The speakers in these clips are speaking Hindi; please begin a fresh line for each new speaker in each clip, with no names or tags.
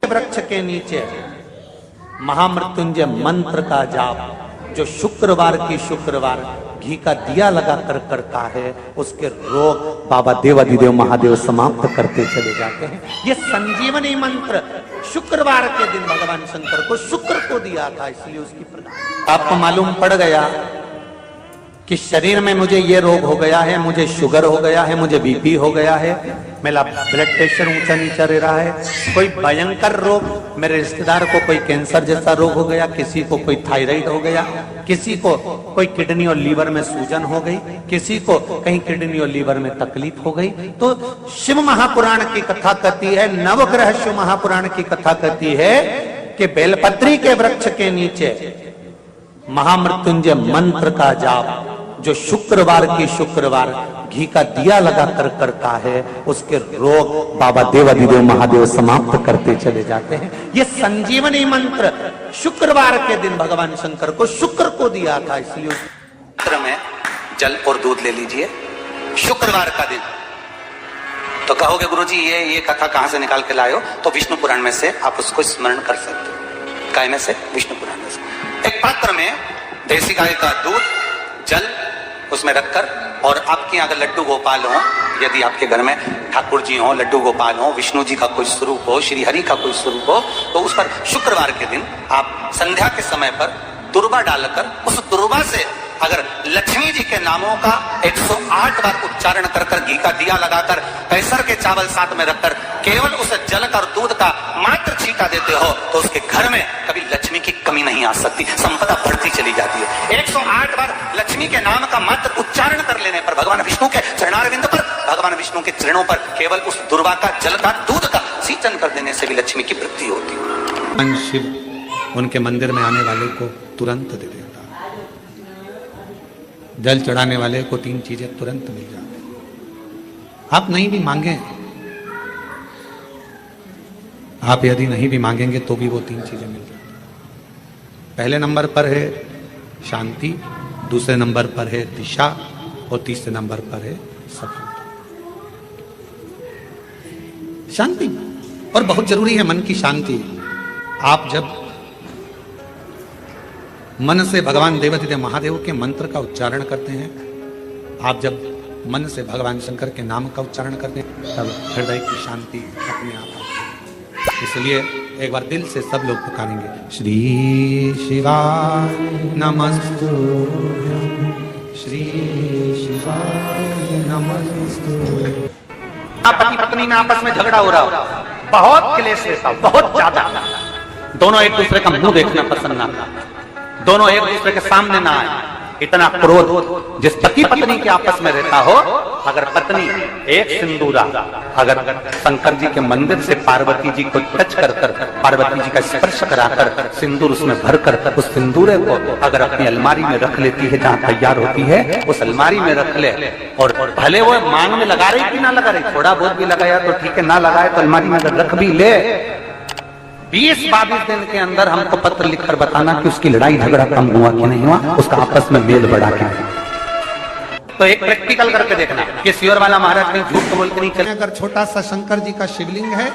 वृक्ष के नीचे महामृत्युंजय मंत्र का जाप जो शुक्रवार की शुक्रवार घी का दिया लगा कर करता है, उसके रोग बाबा देवाधिदेव महादेव समाप्त करते चले जाते हैं। ये संजीवनी मंत्र शुक्रवार के दिन भगवान शंकर को शुक्र को दिया था, इसलिए उसकी प्रदान। आपको मालूम पड़ गया कि शरीर में मुझे ये रोग हो गया है, मुझे शुगर हो गया है, मुझे बीपी हो गया है, मेरा ब्लड प्रेशर ऊंचा नीचा रह रहा है, कोई भयंकर रोग, मेरे रिश्तेदार को कोई कैंसर जैसा रोग हो गया, किसी को कोई थायराइड हो गया, किसी को कोई किडनी और लीवर में सूजन हो गई, किसी को कहीं किडनी और लीवर में तकलीफ हो गई। तो शिव महापुराण की कथा कहती है, नवग्रह शिव महापुराण की कथा कहती है कि बेलपत्री के वृक्ष के नीचे महामृत्युंजय मंत्र का जाप जो शुक्रवार की शुक्रवार घी का दिया लगा कर करता है, उसके रोग बाबा देवाधिदेव महादेव समाप्त करते चले जाते हैं। ये संजीवनी मंत्र शुक्रवार के दिन भगवान शंकर को शुक्र को दिया था, इसलिए मंत्र में जल और दूध ले लीजिए शुक्रवार का दिन। तो कहोगे गुरुजी ये कथा कहां से निकाल के लाए हो? तो विष्णु पुराण में से आप उसको स्मरण कर सकते हो। काय में से? विष्णु पुराण में से। एक पात्र में देसी गाय का दूध, जल उसमें रखकर, और आपके यहाँ अगर लड्डू गोपाल हो, यदि आपके घर में ठाकुर जी हो, लड्डू गोपाल हो, विष्णु जी का कोई स्वरूप हो, श्री हरि का कोई स्वरूप हो, तो उस पर शुक्रवार के दिन आप संध्या के समय पर दुर्वा डालकर उस दुर्वा से अगर लक्ष्मी जी के नामों का 108 बार उच्चारण कर कर घी का दिया लगाकर कैसर के चावल साथ में रखकर केवल उस जल का और दूध का मात्र छींटा देते हो, तो उसके घर में कभी लक्ष्मी की कमी नहीं आ सकती, संपदा बढ़ती चली जाती है। 108 बार लक्ष्मी के नाम का मात्र उच्चारण कर लेने पर भगवान विष्णु के चरणारविंद पर, भगवान विष्णु के चरणों पर केवल उस दुर्वा का, जल का, दूध का सिंचन कर देने से भी लक्ष्मी की वृद्धि होती है। शिव उनके मंदिर में आने वाले को तुरंत दे देता, जल चढ़ाने वाले को 3 चीजें तुरंत मिल जाती। आप नहीं भी मांगे, आप यदि नहीं भी मांगेंगे तो भी वो 3 चीजें मिल जाती। पहले नंबर पर है शांति, दूसरे नंबर पर है दिशा, और तीसरे नंबर पर है सफलता। शांति और बहुत जरूरी है, मन की शांति। आप जब मन से भगवान देवाधिदेव महादेव के मंत्र का उच्चारण करते हैं, आप जब मन से भगवान शंकर के नाम का उच्चारण करते हैं, तब हृदय की शांति अपने आप आती है। इसलिए एक बार दिल से सब लोग पुकारेंगे, श्री शिवाय नमस्तुभ्यं, श्री शिवाय नमस्तुभ्यं। पति पत्नी में आपस में झगड़ा हो रहा हो, बहुत क्लेश रहता, बहुत ज्यादा, दोनों एक दूसरे का मुंह देखना पसंद ना, दोनों एक दूसरे के सामने ना आए, इतना क्रोध जिस पति पत्नी के आपस में रहता हो, अगर पत्नी एक सिंदूरा अगर शंकर जी के मंदिर से पार्वती जी को टच कर कर, पार्वती जी का स्पर्श कराकर सिंदूर उसमें भरकर उस सिंदूरे को अगर अपनी अलमारी में रख लेती है, जहाँ तैयार होती है उस अलमारी में रख ले, और भले वो मांग में लगा रही कि ना लगा रही, थोड़ा बहुत भी लगाया तो ठीक है, ना लगाए तो अलमारी में रख भी ले, 20-22 दिन के अंदर हमको पत्र लिखकर बताना कि उसकी लड़ाई झगड़ा कम हुआ कि नहीं हुआ, उसका आपस में मेल बढ़ा के। तो एक प्रैक्टिकल करके देखना कि सियोर वाला महाराज में झूठ बोल के नहीं चले। अगर छोटा सा शंकर जी का शिवलिंग है,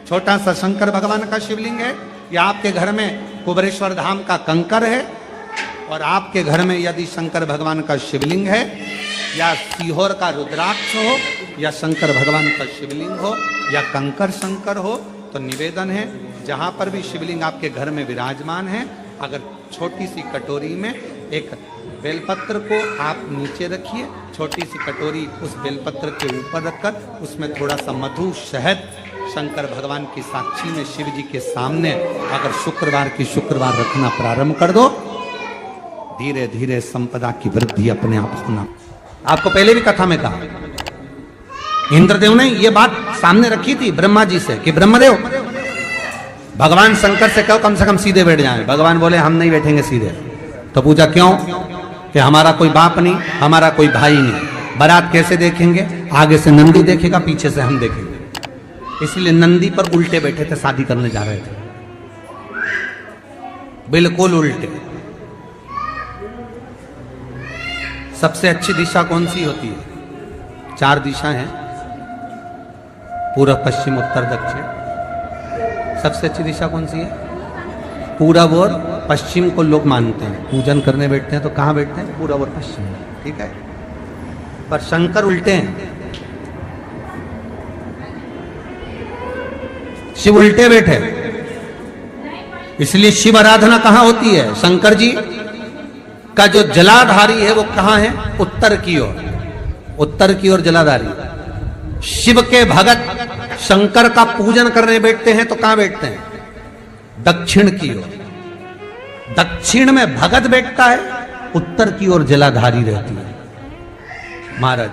छोटा सा शंकर भगवान का शिवलिंग है, या आपके घर में कुबरेश्वर धाम का कंकर है, और आपके घर में यदि शंकर भगवान का शिवलिंग है, या सीहोर का रुद्राक्ष हो, या शंकर भगवान का शिवलिंग हो, या कंकर शंकर हो, तो निवेदन है जहां पर भी शिवलिंग आपके घर में विराजमान है, अगर छोटी सी कटोरी में एक बेलपत्र को आप नीचे रखिए, छोटी सी कटोरी उस बेलपत्र के ऊपर रखकर उसमें थोड़ा सा मधु, शहद, शंकर भगवान की साक्षी में शिव जी के सामने अगर शुक्रवार की शुक्रवार रखना प्रारंभ कर दो, धीरे धीरे संपदा की वृद्धि अपने आप होना। आपको पहले भी कथा में कहा, इंद्रदेव ने ये बात सामने रखी थी ब्रह्मा जी से कि ब्रह्मदेव भगवान शंकर से कहो कम से कम सीधे बैठ जाएं। भगवान बोले हम नहीं बैठेंगे सीधे। तो पूछा क्यों? कि हमारा कोई बाप नहीं, हमारा कोई भाई नहीं, बारात कैसे देखेंगे? आगे से नंदी देखेगा, पीछे से हम देखेंगे। इसलिए नंदी पर उल्टे बैठे थे, शादी करने जा रहे थे, बिल्कुल उल्टे। सबसे अच्छी दिशा कौन सी होती है? 4 दिशा हैं, पूर्व, पश्चिम, उत्तर, दक्षिण। सबसे अच्छी दिशा कौन सी है? पूरब और पश्चिम को लोग मानते हैं। पूजन करने बैठते हैं तो कहाँ बैठते हैं? पूरब और पश्चिम में, ठीक है। पर शंकर उल्टे हैं, शिव उल्टे बैठे, इसलिए शिव आराधना कहां होती है? शंकर जी का जो जलाधारी है वो कहां है? उत्तर की ओर, उत्तर की ओर जलाधारी। शिव के भगत शंकर का पूजन करने बैठते हैं तो कहां बैठते हैं? दक्षिण की ओर। दक्षिण में भगत बैठता है, उत्तर की ओर जलाधारी रहती है। महाराज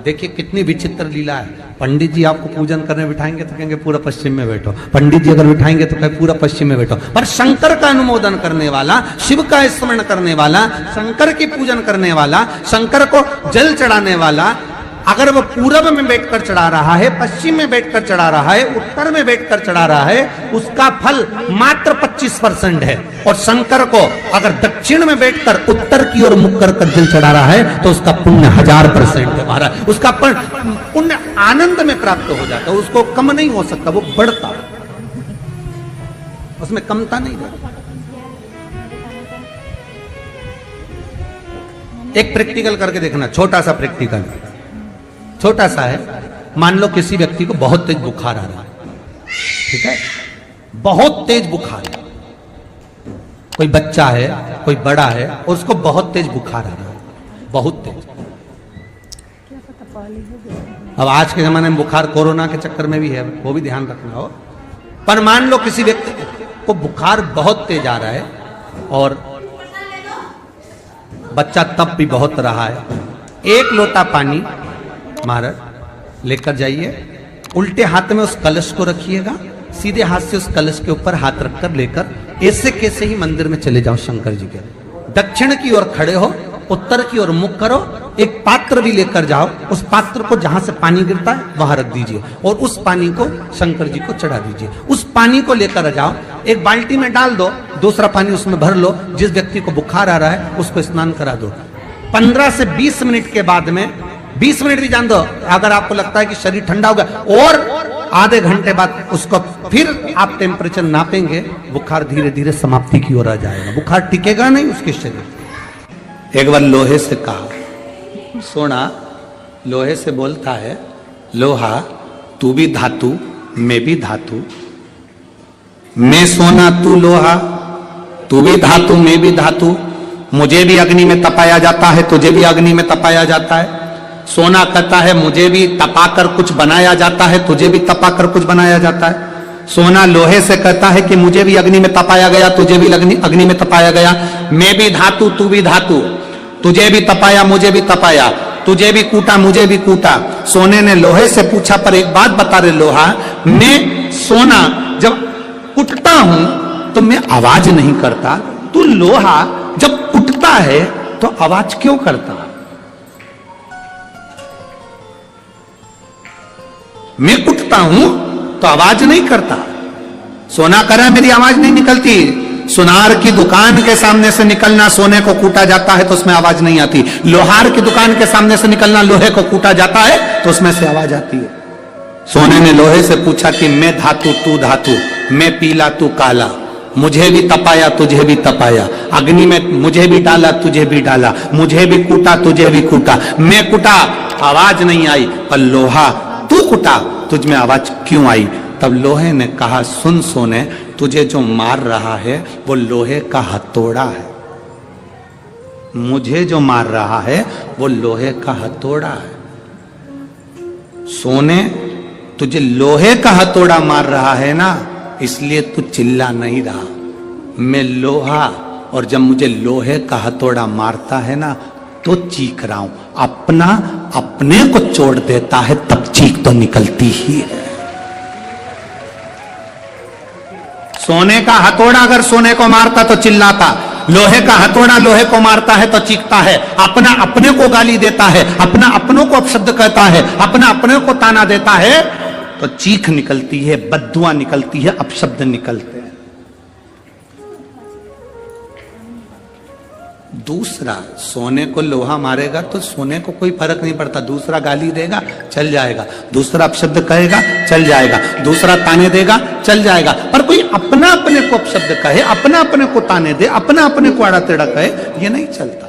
देखिए कितनी विचित्र लीला है। पंडित जी आपको पूजन करने बिठाएंगे तो कहेंगे पूरा पश्चिम में बैठो, पंडित जी अगर बिठाएंगे तो कहे पूरा पश्चिम में बैठो। पर शंकर का अनुमोदन करने वाला, शिव का स्मरण करने वाला, शंकर की पूजन करने वाला, शंकर को जल चढ़ाने वाला, अगर वो पूरब में बैठकर चढ़ा रहा है, पश्चिम में बैठकर चढ़ा रहा है, उत्तर में बैठकर चढ़ा रहा है, उसका फल मात्र 25% है। और शंकर को अगर दक्षिण में बैठकर उत्तर की ओर मुख कर जल चढ़ा रहा है तो उसका पुण्य 1000% है महाराज। उसका पुण्य आनंद में प्राप्त हो जाता है, उसको कम नहीं हो सकता, वो बढ़ता, उसमें कमता नहीं रहता। एक प्रैक्टिकल करके देखना, छोटा सा प्रैक्टिकल, छोटा सा है। मान लो किसी व्यक्ति को बहुत तेज बुखार आ रहा है, ठीक है, बहुत तेज बुखार है, कोई बच्चा है, कोई बड़ा है, और उसको बहुत तेज बुखार आ रहा है, बहुत तेज। अब आज के जमाने में बुखार कोरोना के चक्कर में भी है, वो भी ध्यान रखना हो। पर मान लो किसी व्यक्ति को बुखार बहुत तेज आ रहा है और बच्चा तप भी बहुत रहा है, एक लोटा पानी महाराज लेकर जाइए, उल्टे हाथ में उस कलश को रखिएगा, सीधे हाथ से उस कलश के ऊपर हाथ रखकर लेकर ऐसे कैसे ही मंदिर में चले जाओ शंकर जी के। दक्षिण की ओर खड़े हो, उत्तर की ओर मुख करो, एक पात्र भी लेकर जाओ, उस पात्र को जहां से पानी गिरता है वहां रख दीजिए और उस पानी को शंकर जी को चढ़ा दीजिए। उस पानी को लेकर जाओ, एक बाल्टी में डाल दो, दूसरा पानी उसमें भर लो, जिस व्यक्ति को बुखार आ रहा है उसको स्नान करा दो। 15 से 20 मिनट के बाद में, 20 मिनट भी जान दो, अगर आपको लगता है कि शरीर ठंडा हो गया, और आधे घंटे बाद उसको फिर आप टेम्परेचर नापेंगे, बुखार धीरे धीरे समाप्ति की ओर आ जाएगा, बुखार टिकेगा नहीं उसके शरीर। एक बार लोहे से कहा, सोना लोहे से बोलता है, लोहा तू भी धातु मैं भी धातु, मैं सोना तू लोहा, तू भी धातु मैं भी धातु, मुझे भी अग्नि में तपाया जाता है, तुझे भी अग्नि में तपाया जाता है। सोना कहता है मुझे भी तपाकर कुछ बनाया जाता है, तुझे भी तपाकर कुछ बनाया जाता है। सोना लोहे से कहता है कि मुझे भी अग्नि में तपाया गया, तुझे भी अग्नि में तपाया गया, मैं भी धातु तू भी धातु, तुझे भी तपाया मुझे भी तपाया, तुझे भी कूटा मुझे भी कूटा। सोने ने लोहे से पूछा, पर एक बात बता रहे लोहा, मैं सोना जब कुटता हूं तो मैं आवाज नहीं करता, तू लोहा जब कुटता है तो आवाज क्यों करता? मैं कुटता हूं तो आवाज नहीं करता। सोना कह रहा है मेरी आवाज नहीं निकलती। सुनार की दुकान के सामने से निकलना, सोने को कूटा जाता है तो उसमें आवाज नहीं आती। लोहार की दुकान के सामने से निकलना, लोहे को कूटा जाता है तो उसमें से आवाज आती है। सोने ने लोहे से पूछा कि मैं धातु तू धातु, मैं पीला तू काला, मुझे भी तपाया तुझे भी तपाया, अग्नि में मुझे भी डाला तुझे भी डाला, मुझे भी कूटा तुझे भी कूटा, मैं कुटा आवाज नहीं आई, पर लोहा तू कुटा तुझ में आवाज क्यों आई? तब लोहे ने कहा, सुन सोने, तुझे जो मार रहा है वो लोहे का हथौड़ा है, मुझे जो मार रहा है वो लोहे का हथौड़ा है। सोने तुझे लोहे का हथौड़ा मार रहा है ना, इसलिए तू चिल्ला नहीं रहा। मैं लोहा, और जब मुझे लोहे का हथौड़ा मारता है ना तो चीख रहा हूं। अपना अपने को चोट देता है तब चीख तो निकलती ही है। सोने का हथौड़ा अगर सोने को मारता तो चिल्लाता, लोहे का हथौड़ा लोहे को मारता है तो चीखता है। अपना अपने को गाली देता है, अपना अपनों को अपशब्द कहता है, अपना अपने को ताना देता है तो चीख निकलती है, बद्दुआ निकलती है, अपशब्द निकलते हैं। दूसरा सोने को लोहा मारेगा तो सोने को कोई फर्क नहीं पड़ता, दूसरा गाली देगा चल जाएगा, दूसरा अपशब्द कहेगा चल जाएगा, दूसरा ताने देगा चल जाएगा, पर कोई अपना अपने को अपशब्द कहे, अपना अपने को ताने दे, अपना अपने को आड़ा टेढ़ा कहे, ये नहीं चलता।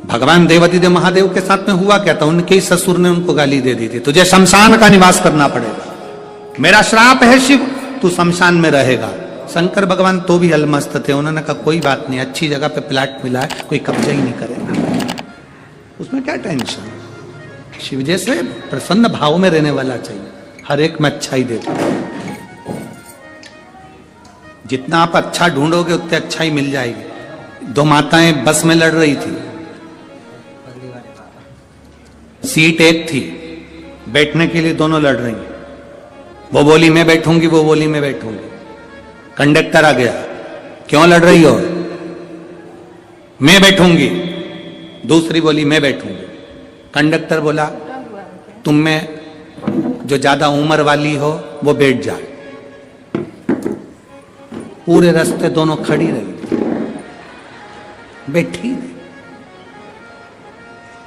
भगवान देवादिदेव महादेव के साथ में हुआ क्या था, उनके ही ससुर ने उनको गाली दे दी थी, तुझे शमशान का निवास करना पड़ेगा, मेरा श्राप है शिव, तू शमशान में रहेगा। शंकर भगवान तो भी अलमस्त थे, उन्होंने कहा कोई बात नहीं, अच्छी जगह पे प्लाट मिला है, कोई कब्जा ही नहीं करेगा, उसमें क्या टेंशन। शिव जैसे प्रसन्न भाव में रहने वाला चाहिए, हर एक में अच्छाई देता। जितना आप अच्छा ढूंढोगे उतने अच्छाई मिल जाएगी। दो माताएं बस में लड़ रही थी, सीट एक थी, बैठने के लिए दोनों लड़ रही, वो बोली मैं बैठूंगी, वो बोली मैं बैठूंगी। कंडक्टर आ गया, क्यों लड़ रही हो, मैं बैठूंगी, दूसरी बोली मैं बैठूंगी। कंडक्टर बोला तुम में जो ज्यादा उम्र वाली हो वो बैठ जाए। पूरे रास्ते दोनों खड़ी रही, बैठी नहीं,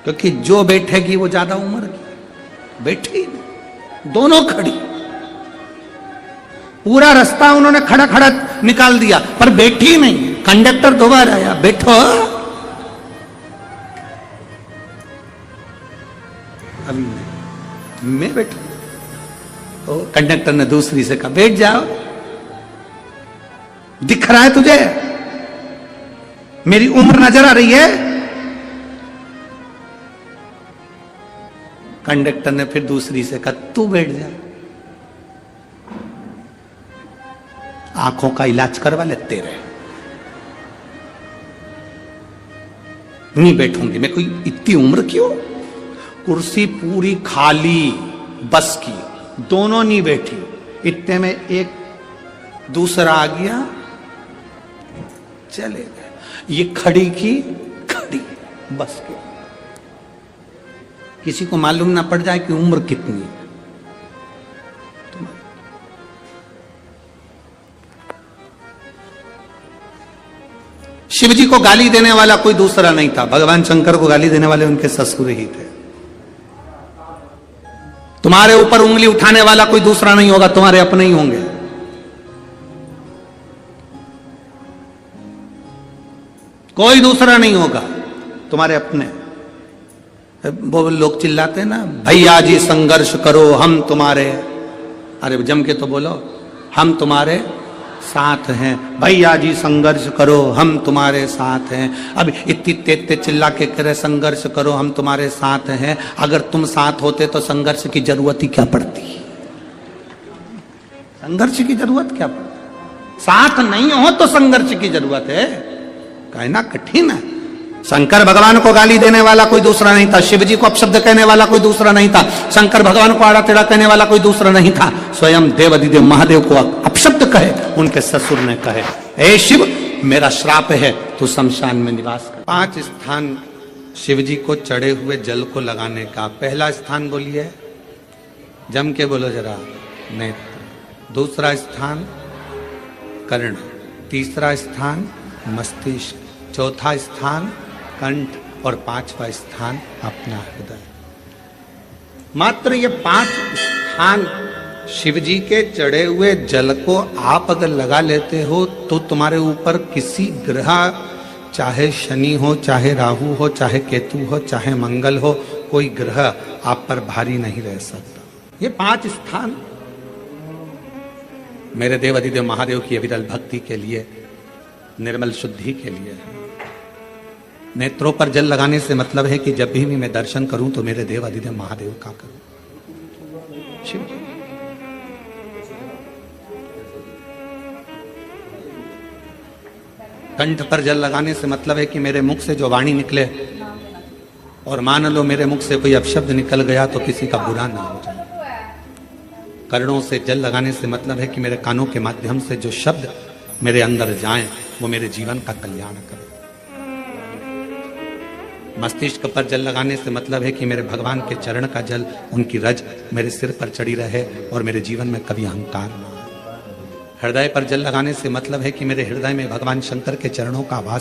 क्योंकि जो बैठेगी वो ज्यादा उम्र की, बैठी नहीं, दोनों खड़ी। पूरा रास्ता उन्होंने खड़ा खड़ा निकाल दिया, पर बैठी नहीं। कंडक्टर दोबारा आया, बैठो, अभी मैं बैठू। तो कंडक्टर ने दूसरी से कहा बैठ जाओ, दिख रहा है तुझे मेरी उम्र नजर आ रही है। कंडक्टर ने फिर दूसरी से कहा तू बैठ जा, आंखों का इलाज करवा ले तेरे। नहीं बैठूंगी मैं, कोई इतनी उम्र क्यों। कुर्सी पूरी खाली बस की, दोनों नहीं बैठी। इतने में एक दूसरा आ गया, चले गए। ये खड़ी की खड़ी बस की, किसी को मालूम ना पड़ जाए कि उम्र कितनी है। शिव जी को गाली देने वाला कोई दूसरा नहीं था, भगवान शंकर को गाली देने वाले उनके ससुर ही थे। तुम्हारे ऊपर उंगली उठाने वाला कोई दूसरा नहीं होगा, तुम्हारे अपने ही होंगे। कोई दूसरा नहीं होगा, तुम्हारे अपने। वो लोग चिल्लाते हैं ना, भैया जी संघर्ष करो हम तुम्हारे, अरे जम के तो बोलो, हम तुम्हारे साथ हैं। भैया जी संघर्ष करो हम तुम्हारे साथ हैं। अब इतनी तेज चिल्ला के करे संघर्ष करो हम तुम्हारे साथ हैं। अगर तुम साथ होते तो संघर्ष की जरूरत ही क्या पड़ती, संघर्ष की जरूरत क्या पड़ती। साथ नहीं हो तो संघर्ष की जरूरत है, कहना कठिन है। शंकर भगवान को गाली देने वाला कोई दूसरा नहीं था, शिव जी को अपशब्द कहने वाला कोई दूसरा नहीं था, शंकर भगवान को आड़ा टेढ़ा कहने वाला कोई दूसरा नहीं था। स्वयं देवादिदेव महादेव को अपशब्द कहे उनके ससुर ने कहे, हे शिव मेरा श्राप है, तू शमशान में निवास कर। 5 स्थान शिव जी को चढ़े हुए जल को लगाने का। पहला स्थान बोलिए, जम के बोलो जरा, नेत्र। दूसरा स्थान कर्ण, तीसरा स्थान मस्तिष्क, चौथा स्थान कंठ और 5वां स्थान अपना हृदय। मात्र ये 5 स्थान शिव जी के चढ़े हुए जल को आप अगर लगा लेते हो तो तुम्हारे ऊपर किसी ग्रह, चाहे शनि हो, चाहे राहु हो, चाहे केतु हो, चाहे मंगल हो, कोई ग्रह आप पर भारी नहीं रह सकता। ये 5 स्थान मेरे देवादिदेव महादेव की अविरल भक्ति के लिए, निर्मल शुद्धि के लिए है। नेत्रों पर जल लगाने से मतलब है कि जब भी मैं दर्शन करूं तो मेरे देवादिदेव महादेव का करूं, शिव जी। कंठ पर जल लगाने से मतलब है कि मेरे मुख से जो वाणी निकले, और मान लो मेरे मुख से कोई अपशब्द निकल गया तो किसी का बुरा ना हो जाए। कर्णों से जल लगाने से मतलब है कि मेरे कानों के माध्यम से जो शब्द मेरे अंदर जाएं वो मेरे जीवन का कल्याण करें। मस्तिष्क पर जल लगाने से मतलब है कि मेरे भगवान के चरण का जल, उनकी रज मेरे सिर पर चढ़ी रहे और मेरे जीवन में कभी अहंकार ना आए। हृदय पर जल लगाने से मतलब है कि मेरे हृदय में भगवान शंकर के चरणों का वास